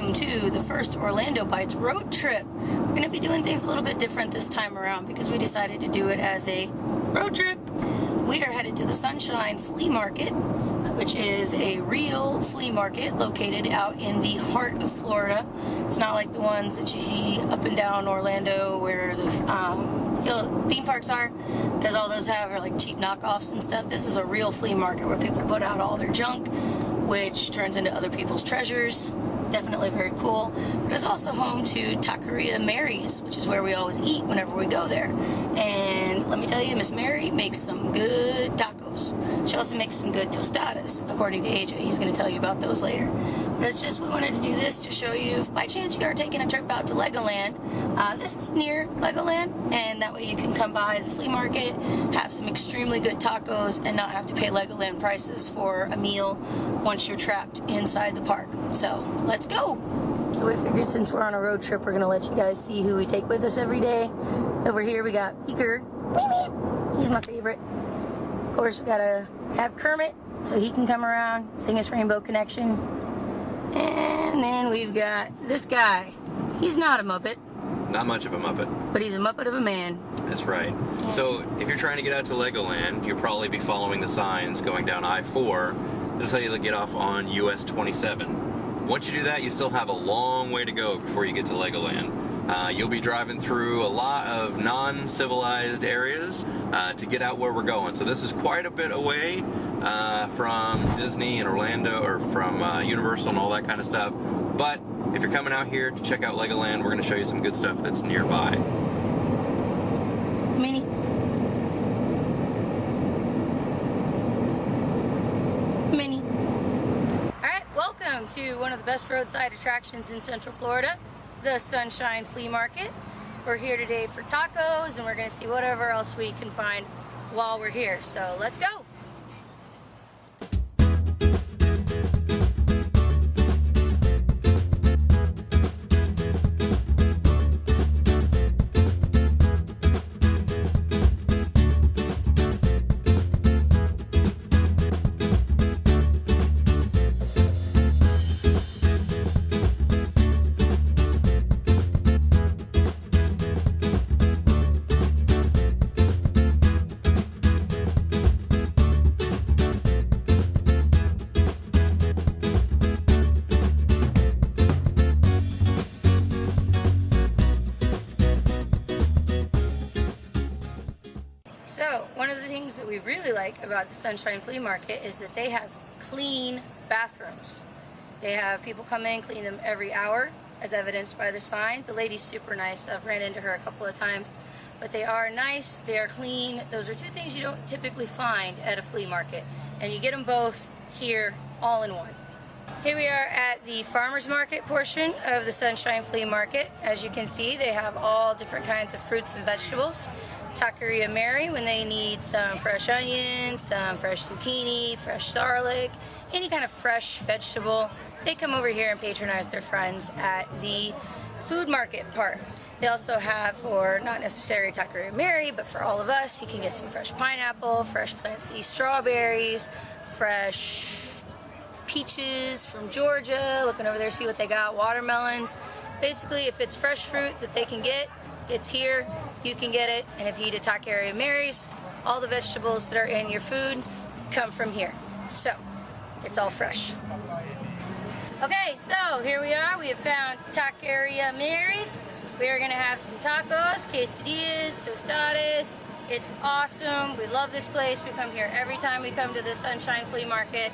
welcome to the first Orlando Bites road trip. We're going to be doing things a little bit different this time around because we decided to do it as a road trip. We are headed to the Sunshine Flea Market, which is a real flea market located out in the heart of Florida. It's not like the ones that you see up and down Orlando where the theme parks are, because all those are like cheap knockoffs and stuff. This is a real flea market where people put out all their junk, which turns into other people's treasures. Definitely very cool. But it's also home to Taqueria Mary's, which is where we always eat whenever we go there. And let me tell you, Miss Mary makes some good tacos. She also makes some good tostadas, according to AJ. He's going to tell you about those later. But it's just, we wanted to do this to show you, if by chance you are taking a trip out to Legoland, this is near Legoland, and that way you can come by the flea market, have some extremely good tacos, and not have to pay Legoland prices for a meal once you're trapped inside the park. So, let's go! So we figured since we're on a road trip, we're going to let you guys see who we take with us every day. Over here we got Beaker. He's my favorite. Of course, we got to have Kermit, so he can come around, sing us Rainbow Connection. And then we've got this guy. He's not a Muppet. Not much of a Muppet. But he's a Muppet of a man. That's right. Yeah. So if you're trying to get out to Legoland, you'll probably be following the signs going down I-4. It'll tell you to get off on US 27. Once you do that, you still have a long way to go before you get to Legoland. You'll be driving through a lot of non-civilized areas to get out where we're going. So this is quite a bit away from Disney and Orlando, or from Universal and all that kind of stuff. But if you're coming out here to check out Legoland, we're going to show you some good stuff that's nearby. Minnie. Minnie. Alright, welcome to one of the best roadside attractions in Central Florida, the Sunshine Flea Market. We're here today for tacos, and we're going to see whatever else we can find while we're here. So let's go! So, one of the things that we really like about the Sunshine Flea Market is that they have clean bathrooms. They have people come in, clean them every hour, as evidenced by the sign. The lady's super nice. I've ran into her a couple of times. But they are nice, they are clean. Those are two things you don't typically find at a flea market. And you get them both here, all in one. Here we are at the farmer's market portion of the Sunshine Flea Market. As you can see, they have all different kinds of fruits and vegetables. Taqueria Mary when they need some fresh onions, some fresh zucchini, fresh garlic, any kind of fresh vegetable. They come over here and patronize their friends at the food market part. They also have, for not necessarily Taqueria Mary, but for all of us, you can get some fresh pineapple, fresh plant seed strawberries, fresh peaches from Georgia. Looking over there, see what they got, watermelons. Basically, if it's fresh fruit that they can get, it's here, you can get it, and if you eat at Taqueria Mary's, all the vegetables that are in your food come from here. So, it's all fresh. Okay, so here we are. We have found Taqueria Mary's. We are going to have some tacos, quesadillas, tostadas. It's awesome. We love this place. We come here every time we come to the Sunshine Flea Market.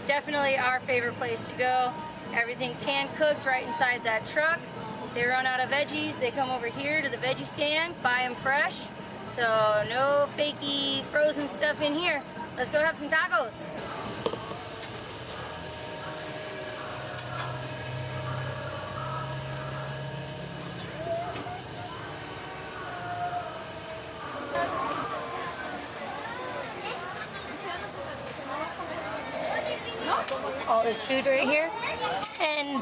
Definitely our favorite place to go. Everything's hand-cooked right inside that truck. If they run out of veggies, they come over here to the veggie stand, buy them fresh. So no fakey frozen stuff in here. Let's go have some tacos. All this food right here, $10.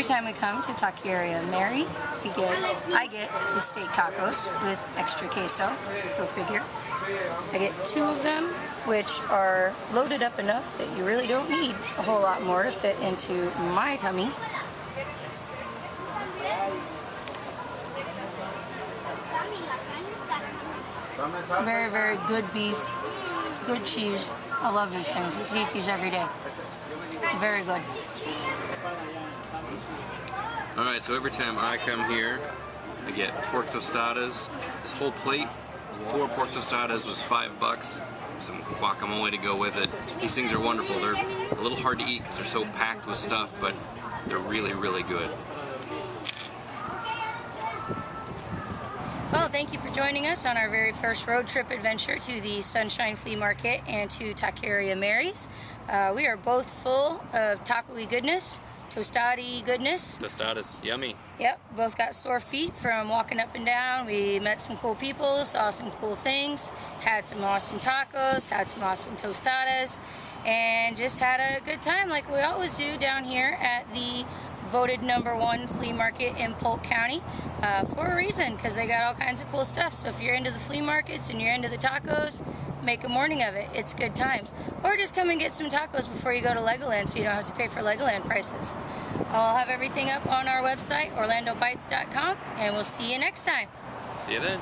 every time we come to Taqueria Mary, I get the steak tacos with extra queso, go figure. I get 2 of them, which are loaded up enough that you really don't need a whole lot more to fit into my tummy. Very, very good beef, good cheese. I love these things. You can eat these every day. Very good. Alright, so every time I come here, I get pork tostadas. This whole plate, 4 pork tostadas was $5. Some guacamole to go with it. These things are wonderful. They're a little hard to eat because they're so packed with stuff, but they're really, really good. Well, thank you for joining us on our very first road trip adventure to the Sunshine Flea Market and to Taqueria Mary's. We are both full of taco-y goodness, tostadi goodness. Tostadas, yummy. Yep, both got sore feet from walking up and down. We met some cool people, saw some cool things, had some awesome tacos, had some awesome tostadas, and just had a good time like we always do down here at the voted #1 flea market in Polk County for a reason, because they got all kinds of cool stuff. So if you're into the flea markets and you're into the tacos, make a morning of it. It's good times. Or just come and get some tacos before you go to Legoland so you don't have to pay for Legoland prices. I'll have everything up on our website, orlandobites.com, and we'll see you next time. See you then.